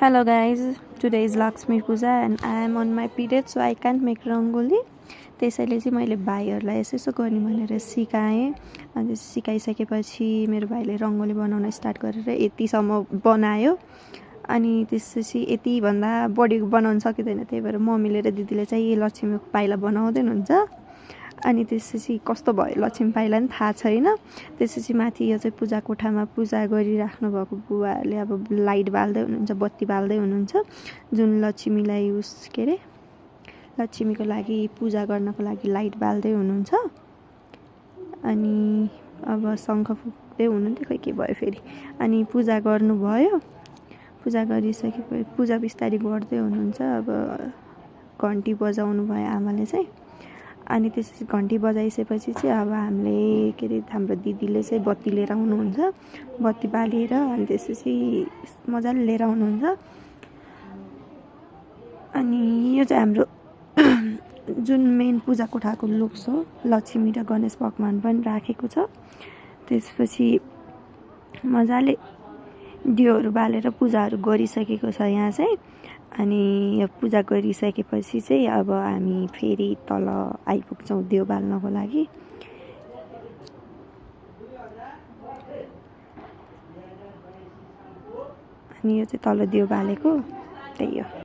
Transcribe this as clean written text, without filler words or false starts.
Hello guys, today is Lakshmi Puja and I am on my period so I can't make rangoli. त्यसैले चाहिँ मैले भाइहरूलाई यसो गर्ने भनेर सिकाएँ। अनि सिकाइसकेपछि मेरो भाइले रङ्गोली बनाउन स्टार्ट गरेर यतिसम्म बनायो। अनि त्यसपछि यतिभन्दा बढी बनाउन सकिँदैन, त्यही भएर मम्मीले र दिदीले चाहिँ लक्ष्मीको पाइला बनाउँदै हुनुहुन्छ। अनि त्यसपछि कस्तो भयो लक्ष्मी पाइला नि थाहा छैन। त्यसपछि माथि यो चाहिँ पूजा कोठामा पूजा गरिराख्नु भएको बुवाहरूले अब लाइट बाल्दै हुनुहुन्छ, बत्ती बाल्दै हुनुहुन्छ, जुन लक्ष्मीलाई के अरे लक्ष्मीको लागि पूजा गर्नको लागि लाइट बाल्दै हुनुहुन्छ। अनि अब शङ्ख फुक्दै हुनुहुन्थ्यो, खै के भयो फेरि। अनि पूजा गर्नुभयो, पूजा गरिसकेपछि पूजा बिस्तारी गर्दै हुनुहुन्छ। अब घन्टी बजाउनु भयो आमाले चाहिँ। अनि त्यसपछि घन्टी बजाइसकेपछि चाहिँ अब हामीले के अरे हाम्रो दिदीले चाहिँ बत्ती लिएर आउनुहुन्छ, बत्ती बालेर अनि त्यसपछि मजाले लिएर आउनुहुन्छ। अनि यो चाहिँ हाम्रो जुन मेन पूजा कोठाको लुक्स हो, लक्ष्मी र गणेश भगवान पनि राखेको छ। त्यसपछि मजाले दियोहरू बालेर पूजाहरू गरिसकेको छ यहाँ चाहिँ। अनि यो पूजा गरिसकेपछि चाहिँ अब हामी फेरि तल आइपुग्छौँ दियो बाल्नको लागि। अनि यो चाहिँ तल दियो बालेको त्यही हो।